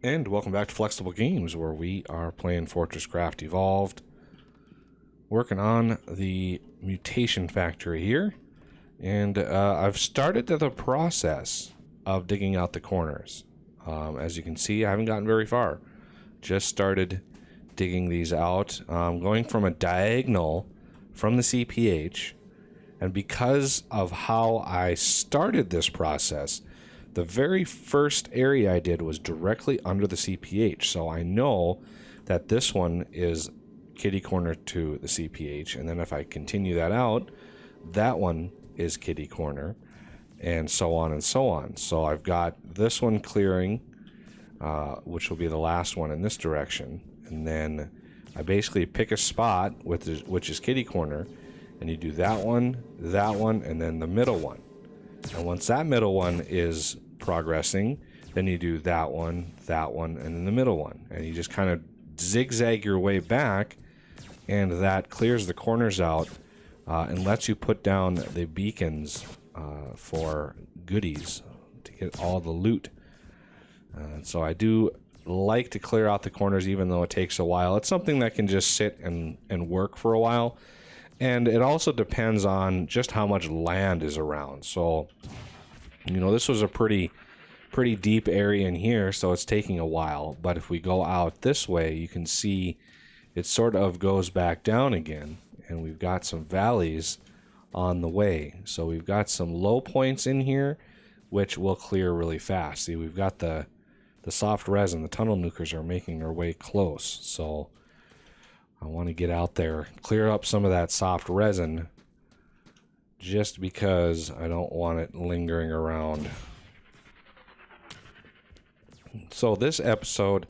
And welcome back to Flexible Games, where we are playing FortressCraft Evolved, working on the Mutation factory here. And I've started the process of digging out the corners. As you can see, I haven't gotten very far. Just started digging these out, going from a diagonal from the CPH. And because of how I started this process, the very first area I did was directly under the CPH, so I know that this one is kitty corner to the CPH, and then if I continue that out, that one is kitty corner, and so on and so on. So I've got this one clearing, which will be the last one in this direction, and then I basically pick a spot which is kitty corner, and you do that one, and then the middle one. And once that middle one is progressing, then you do that one, and then the middle one, and you just kind of zigzag your way back, and that clears the corners out and lets you put down the beacons for goodies to get all the loot. So I do like to clear out the corners, even though it takes a while. It's something that can just sit and work for a while, and it also depends on just how much land is around. So you know, this was a pretty deep area in here, so it's taking a while. But if we go out this way, you can see it sort of goes back down again, and we've got some valleys on the way. So we've got some low points in here, which will clear really fast. See, we've got the soft resin. The tunnel nukers are making their way close, so I want to get out there, clear up some of that soft resin, just because I don't want it lingering around. So this episode,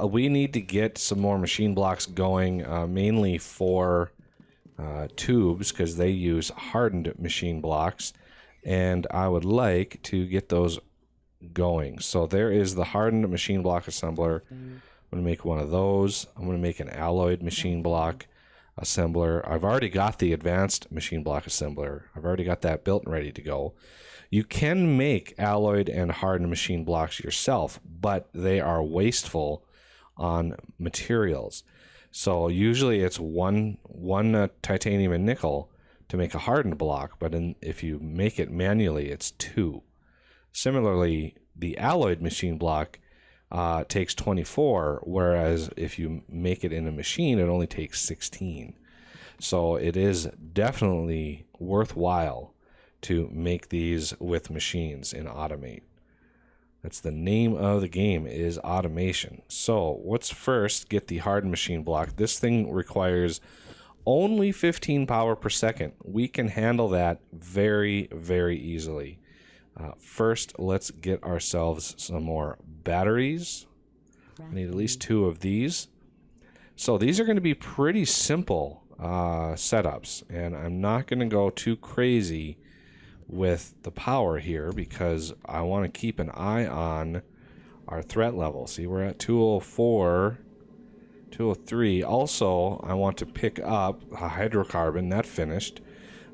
we need to get some more machine blocks going, mainly for tubes, because they use hardened machine blocks, and I would like to get those going. So there is the hardened machine block assembler. I'm going to make one of those. I'm going to make an alloyed machine block assembler. I've already got the advanced machine block assembler. I've already got that built and ready to go. You can make alloyed and hardened machine blocks yourself, but they are wasteful on materials. So usually it's one titanium and nickel to make a hardened block, but if you make it manually, it's 2. Similarly, the alloyed machine block takes 24, whereas if you make it in a machine, it only takes 16. So it is definitely worthwhile to make these with machines in Automate. That's the name of the game, is automation. So let's first get the hardened machine block. This thing requires only 15 power per second. We can handle that very, very easily. First, let's get ourselves some more batteries. I need at least 2 of these. So these are going to be pretty simple setups, and I'm not going to go too crazy with the power here because I want to keep an eye on our threat level. See, we're at 204, 203. Also, I want to pick up a hydrocarbon. That finished.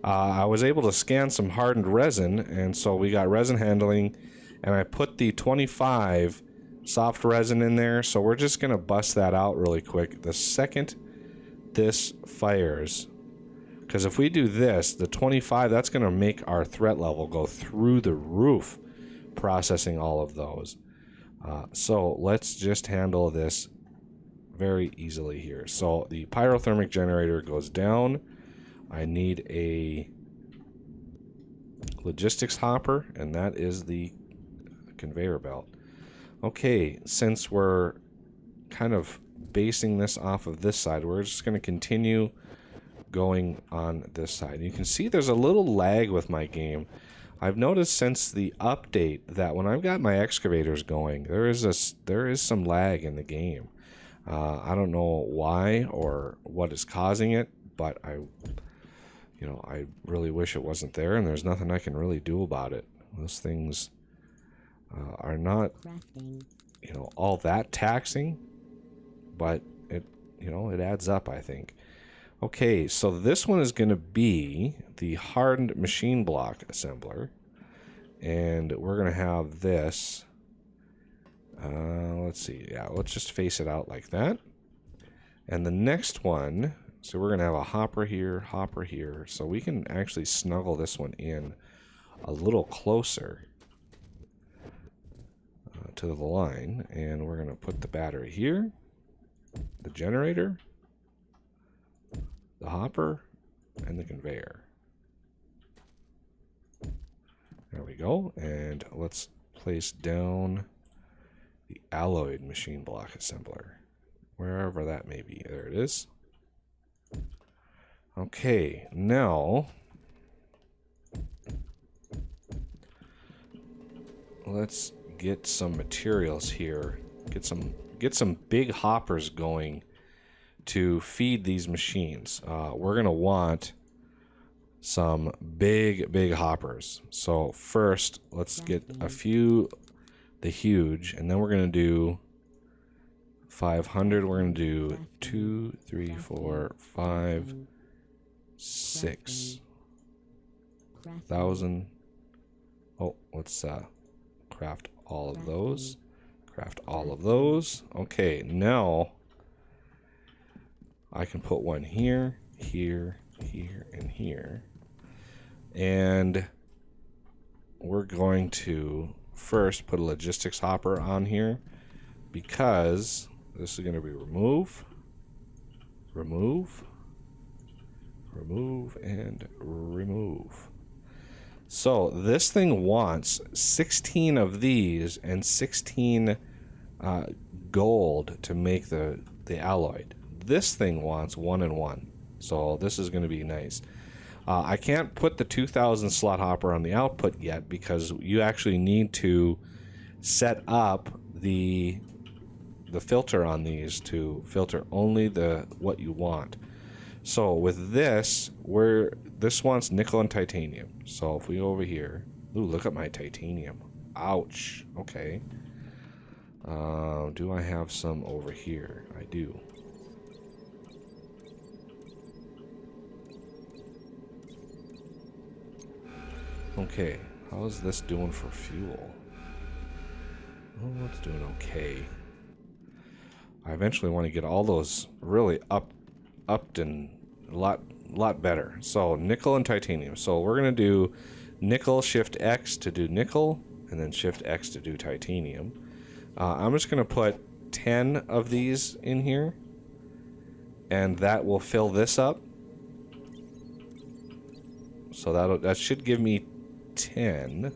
I was able to scan some hardened resin, and so we got resin handling, and I put the 25 soft resin in there, so we're just going to bust that out really quick. The second this fires, because if we do this, the 25, that's going to make our threat level go through the roof, processing all of those. So let's just handle this very easily here. So the pyrothermic generator goes down. I need a logistics hopper, and that is the conveyor belt. Okay, since we're kind of basing this off of this side, we're just going to continue going on this side. You can see there's a little lag with my game. I've noticed since the update that when I've got my excavators going, there is some lag in the game. I don't know why or what is causing it, but I really wish it wasn't there, and there's nothing I can really do about it. Those things are not, all that taxing, but it adds up, I think. Okay, so this one is going to be the hardened machine block assembler, and we're going to have this Let's see. Yeah, let's just face it out like that. And the next one, so we're going to have a hopper here. So we can actually snuggle this one in a little closer to the line. And we're going to put the battery here, the generator, the hopper, and the conveyor. There we go. And let's place down the alloyed machine block assembler, wherever that may be. There it is. Okay, now let's get some materials here. Get some big hoppers going to feed these machines. We're gonna want some big hoppers. So first, let's get a few, the huge, and then we're gonna do 500. We're gonna do 2, 3, 4, 5, 6,000. Oh, let's craft all of those. Craft all of those. Okay, now I can put one here, here, and here. And we're going to first put a logistics hopper on here, because this is going to be remove, and remove. So this thing wants 16 of these and 16 gold to make the alloyed. This thing wants 1 and 1. So this is going to be nice. I can't put the 2000 slot hopper on the output yet, because you actually need to set up the filter on these to filter only what you want. So with this, this wants nickel and titanium. So if we go over here, ooh, look at my titanium. Ouch. Okay. Do I have some over here? I do. Okay, how's this doing for fuel? Oh, it's doing okay. I eventually want to get all those really upped and a lot better. So nickel and titanium. So we're gonna do nickel, shift X to do nickel, and then shift X to do titanium. I'm just gonna put 10 of these in here, and that will fill this up. So that should give me 10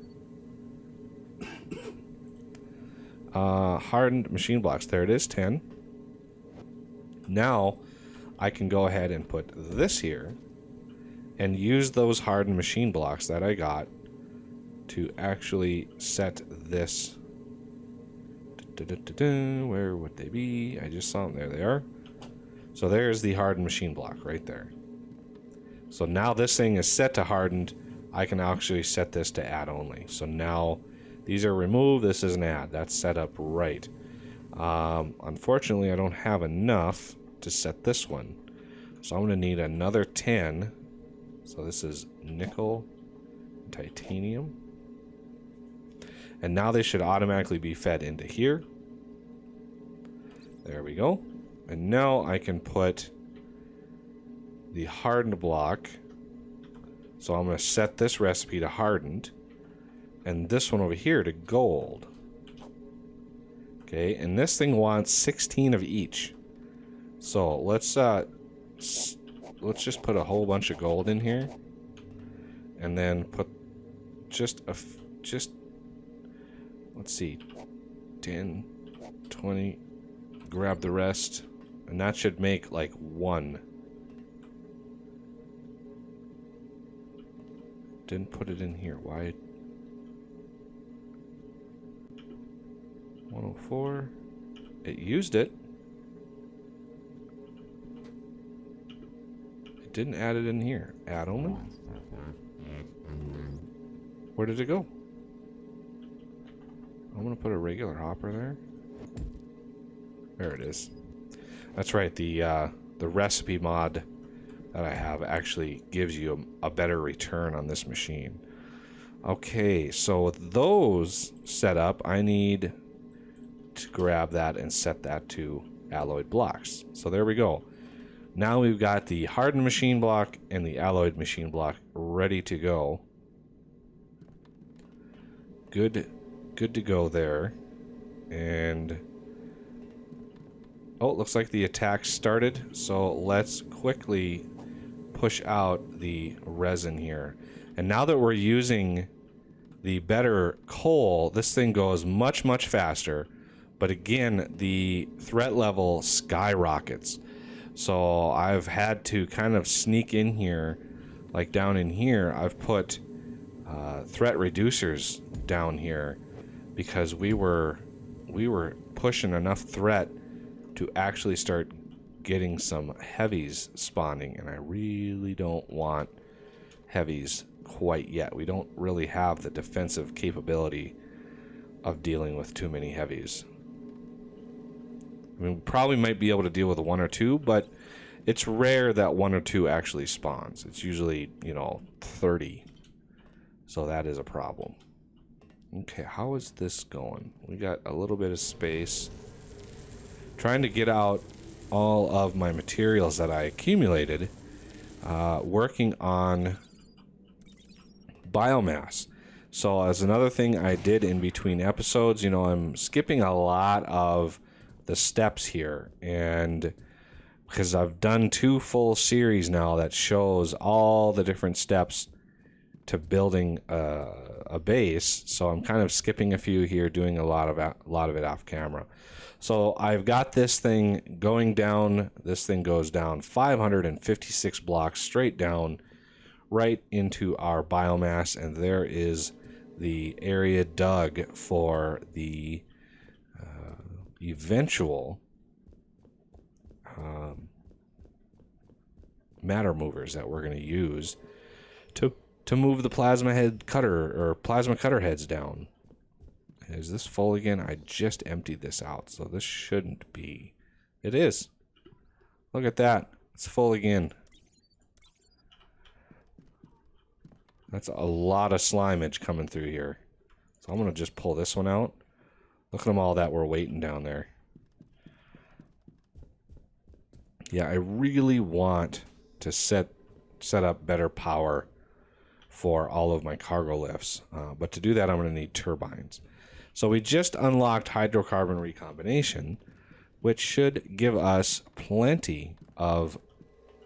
hardened machine blocks. There it is, 10. Now I can go ahead and put this here and use those hardened machine blocks that I got to actually set this. Where would they be? I just saw them. There they are. So there's the hardened machine block right there. So now this thing is set to hardened. I can actually set this to add only. So now these are removed. This is an add. That's set up right. Unfortunately, I don't have enough to set this one. So I'm going to need another 10. So this is nickel, titanium. And now they should automatically be fed into here. There we go. And now I can put the hardened block. So I'm going to set this recipe to hardened. And this one over here to gold. Okay, and this thing wants 16 of each. So let's just put a whole bunch of gold in here. And then put just let's see, 10, 20, grab the rest, and that should make like 1. Didn't put it in here. Why? 104. It used it. It didn't add it in here. Add only? Where did it go? I'm gonna put a regular hopper there. There it is. That's right. The recipe mod that I have actually gives you a better return on this machine. Okay, so with those set up, I need to grab that and set that to alloyed blocks. So there we go. Now we've got the hardened machine block and the alloyed machine block ready to go. Good to go there. And oh, looks like the attack started. So let's quickly push out the resin here. And now that we're using the better coal, this thing goes much, much faster. But again, the threat level skyrockets. So I've had to kind of sneak in here, like down in here, I've put threat reducers down here because we were pushing enough threat to actually start getting some heavies spawning, and I really don't want heavies quite yet. We don't really have the defensive capability of dealing with too many heavies. I mean, we probably might be able to deal with one or two, but it's rare that one or two actually spawns. It's usually, 30. So that is a problem. Okay, how is this going? We got a little bit of space. Trying to get out all of my materials that I accumulated, working on biomass. So as another thing I did in between episodes, I'm skipping a lot of the steps here, and because I've done 2 full series now that shows all the different steps to building a base, so I'm kind of skipping a few here, doing a lot of it off camera. So I've got this thing going down. This thing goes down 556 blocks straight down right into our biomass, and there is the area dug for the eventual matter movers that we're going to use to move the plasma head cutter or plasma cutter heads down. Is this full again? I just emptied this out, so this shouldn't be. It is. Look at that. It's full again. That's a lot of slimeage coming through here. So I'm going to just pull this one out. Look at them all that were waiting down there. Yeah, I really want to set up better power for all of my cargo lifts. But to do that, I'm going to need turbines. So we just unlocked hydrocarbon recombination, which should give us plenty of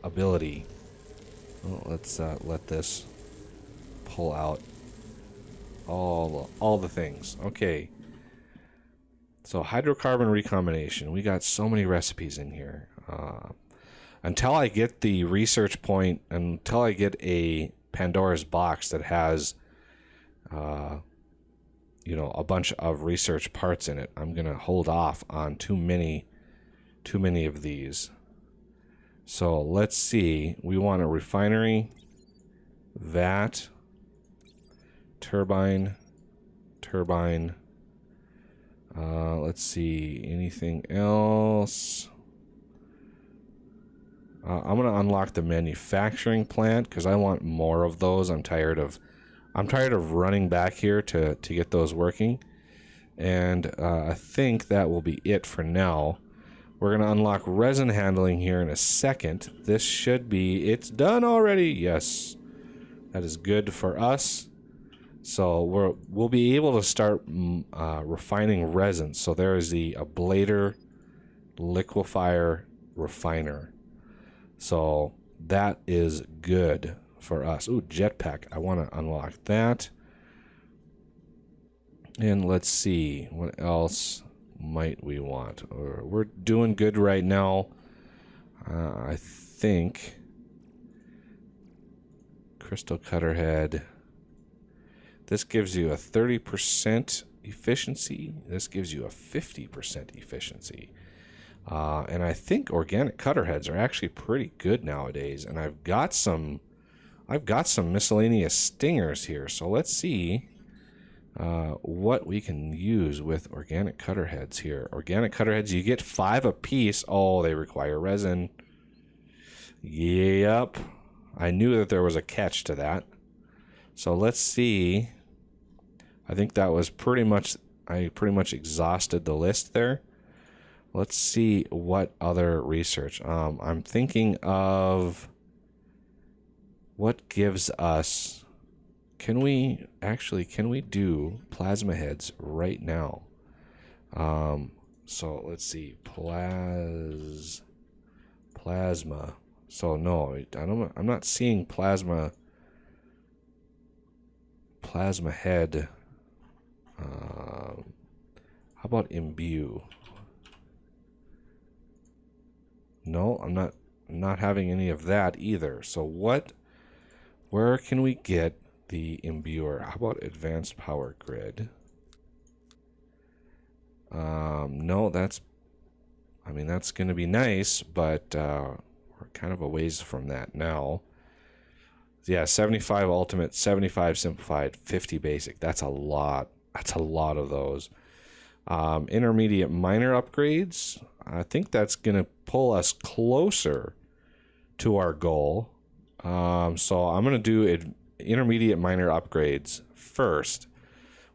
ability. Well, let's let this pull out all the things. Okay. So hydrocarbon recombination, we got so many recipes in here. Until I get the research point, until I get a Pandora's box that has, a bunch of research parts in it, I'm gonna hold off on too many of these. So let's see. We want a refinery, vat, turbine. Let's see, anything else? I'm gonna unlock the manufacturing plant because I want more of those. I'm tired of running back here to get those working, and I think that will be it for now. We're gonna unlock resin handling here in a second. This should be, it's done already. Yes, that is good for us. So we'll be able to start refining resin. So there is the ablator, liquefier, refiner. So that is good for us. Ooh, jetpack. I want to unlock that. And let's see, what else might we want? We're doing good right now. I think crystal cutter head. This gives you a 30% efficiency. This gives you a 50% efficiency. And I think organic cutter heads are actually pretty good nowadays. And I've got some miscellaneous stingers here. So let's see what we can use with organic cutter heads here. Organic cutter heads, you get 5 apiece. Oh, they require resin. Yep. I knew that there was a catch to that. So let's see. I think that was pretty much I pretty much exhausted the list there. Let's see what other research. I'm thinking of what gives us. Can we do plasma heads right now? So let's see, plasma. So no, I'm not seeing plasma head. How about imbue? No, I'm not having any of that either. So where can we get the imbuer? How about advanced power grid? No, that's going to be nice, but we're kind of a ways from that now. Yeah, 75 ultimate, 75 simplified, 50 basic. That's a lot. That's a lot of those. Intermediate minor upgrades. I think that's going to pull us closer to our goal. So I'm going to do intermediate minor upgrades first,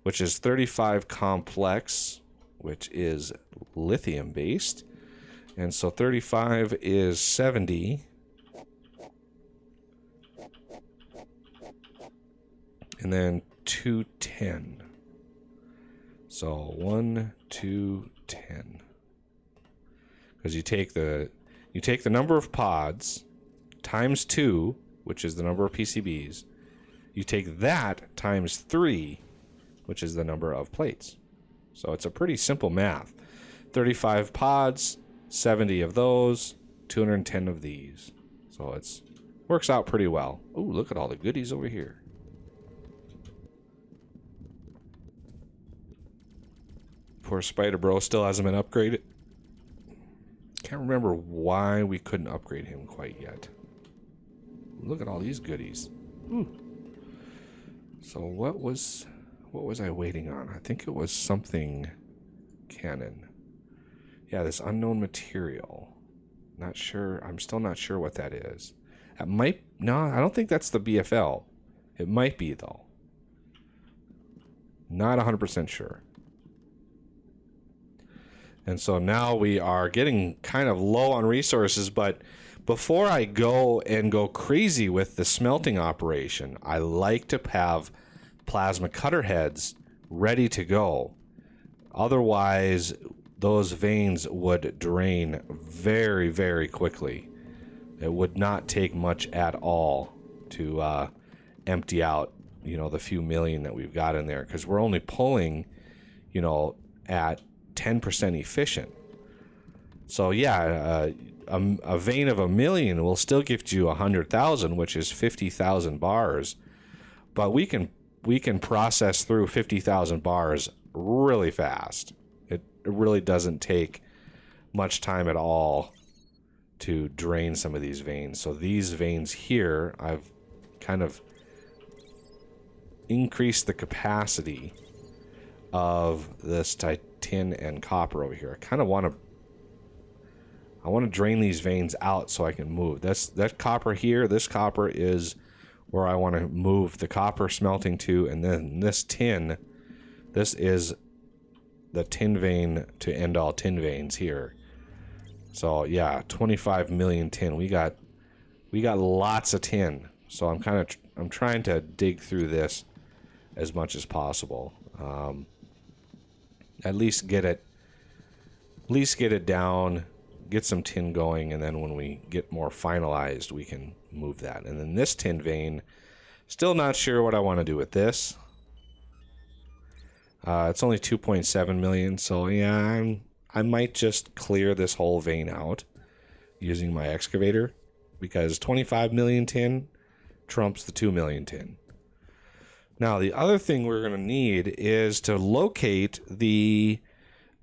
which is 35 complex, which is lithium based. And so 35 is 70. And then 210. So 1, 2, 10. Because you take the number of pods times 2, which is the number of PCBs. You take that times 3, which is the number of plates. So it's a pretty simple math. 35 pods, 70 of those, 210 of these. So it's works out pretty well. Oh, look at all the goodies over here. Poor Spider Bro still hasn't been upgraded. Can't remember why we couldn't upgrade him quite yet. Look at all these goodies. Ooh. So what was I waiting on? I think it was something cannon. Yeah, this unknown material. Not sure. I'm still not sure what that is. It might. No, I don't think that's the BFL. It might be though. Not 100% sure. And so now we are getting kind of low on resources, but before I go crazy with the smelting operation, I like to have plasma cutter heads ready to go. Otherwise, those veins would drain very, very quickly. It would not take much at all to empty out, the few million that we've got in there, because we're only pulling, at 10% efficient. So yeah, a vein of 1 million will still give you 100,000, which is 50,000 bars. But we can process through 50,000 bars really fast. It really doesn't take much time at all to drain some of these veins. So these veins here, I've kind of increased the capacity of this tin and copper over here. I kind of want to drain these veins out so I can move. That copper here, this copper is where I want to move the copper smelting to, and then this tin, this is the tin vein to end all tin veins here. So yeah, 25 million tin. We got lots of tin. So I'm trying to dig through this as much as possible. At least get it down, get some tin going, and then when we get more finalized, we can move that. And then this tin vein, still not sure what I want to do with this. It's only 2.7 million, so yeah, I might just clear this whole vein out using my excavator, because 25 million tin trumps the 2 million tin. Now, the other thing we're going to need is to locate the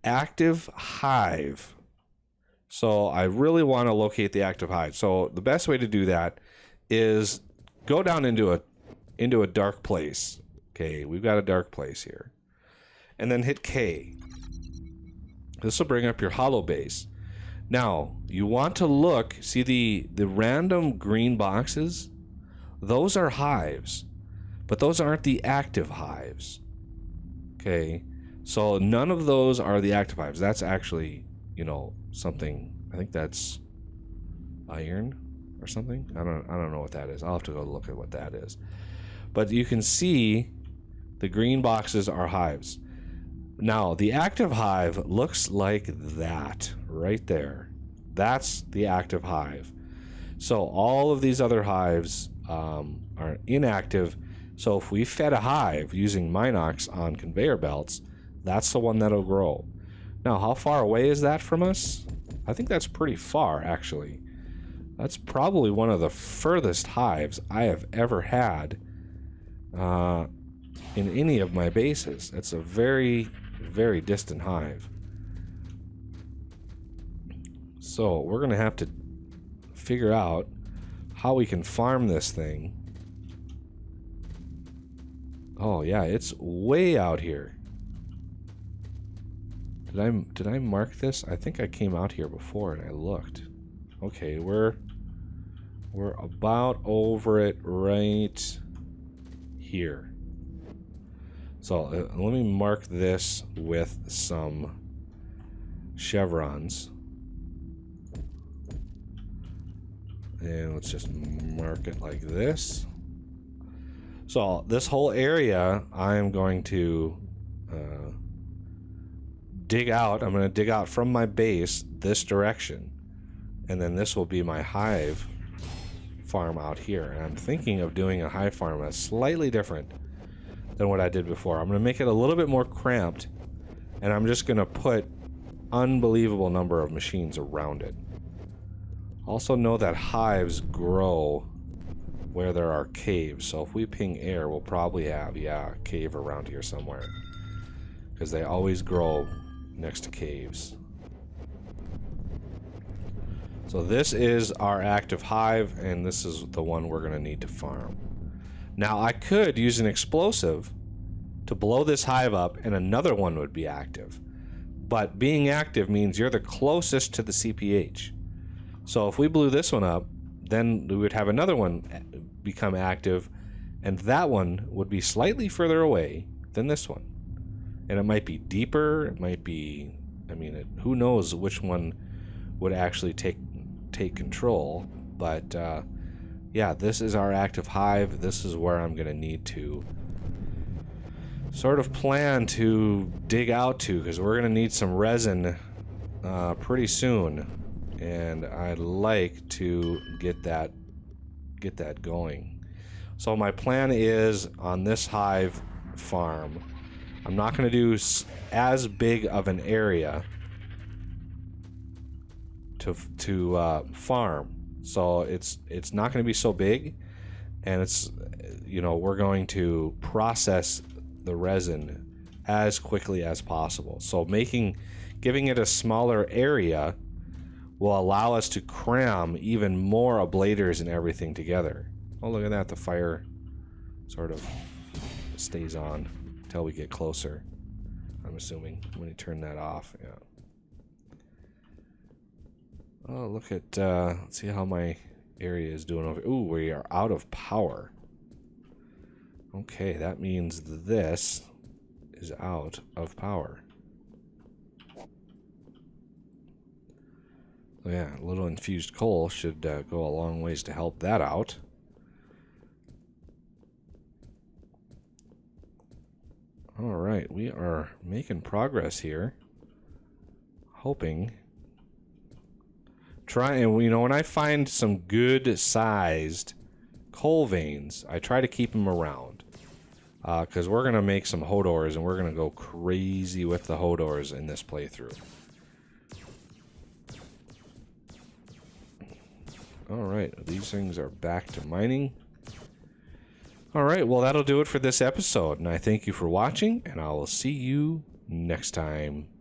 active hive. So I really want to locate the active hive. So the best way to do that is go down into a dark place. Okay, we've got a dark place here. And then hit K. This will bring up your hollow base. Now, you want to look, see the random green boxes? Those are hives. But those aren't the active hives. Okay, So none of those are the active hives. That's actually, you know, something. I think that's iron or something. I don't know what that is. I'll have to go look at what that is. But you can see the green boxes are hives. Now, the active hive looks like that right there. That's the active hive. So all of these other hives are inactive. So if we fed a hive using Minox on conveyor belts, that's the one that'll grow. Now, how far away is that from us? I think that's pretty far, actually. That's probably one of the furthest hives I have ever had in any of my bases. It's a very, very distant hive. So we're going to have to figure out how we can farm this thing. Oh yeah, it's way out here. Did I mark this? I think I came out here before and I looked. Okay, we're about over it right here. So let me mark this with some chevrons. And let's just mark it like this. So this whole area, I am going to dig out. I'm going to dig out from my base this direction. And then this will be my hive farm out here. And I'm thinking of doing a hive farm that's slightly different than what I did before. I'm going to make it a little bit more cramped. And I'm just going to put unbelievable number of machines around it. Also know that hives grow where there are caves. So if we ping air, we'll probably have, yeah, a cave around here somewhere. Because they always grow next to caves. So this is our active hive, and this is the one we're going to need to farm. Now I could use an explosive to blow this hive up, and another one would be active. But being active means you're the closest to the CPH. So if we blew this one up, then we would have another one become active, and that one would be slightly further away than this one. And it might be deeper, it might be, I mean, who knows which one would actually take control. But yeah, this is our active hive. This is where I'm going to need to sort of plan to dig out to, because we're going to need some resin pretty soon. And I'd like to get that going. So my plan is on this hive farm, I'm not going to do as big of an area to farm. So it's not going to be so big, and it's, you know, we're going to process the resin as quickly as possible. So giving it a smaller area will allow us to cram even more ablators and everything together. Oh, look at that. The fire sort of stays on until we get closer, I'm assuming. I'm going to turn that off. Yeah. Oh, look at, let's see how my area is doing over. Ooh, we are out of power. Okay, that means this is out of power. So yeah, a little infused coal should go a long ways to help that out. Alright, we are making progress here. Hoping. And you know, when I find some good sized coal veins, I try to keep them around. Because we're going to make some Hodors, and we're going to go crazy with the Hodors in this playthrough. Alright, these things are back to mining. Alright, well that'll do it for this episode, and I thank you for watching, and I will see you next time.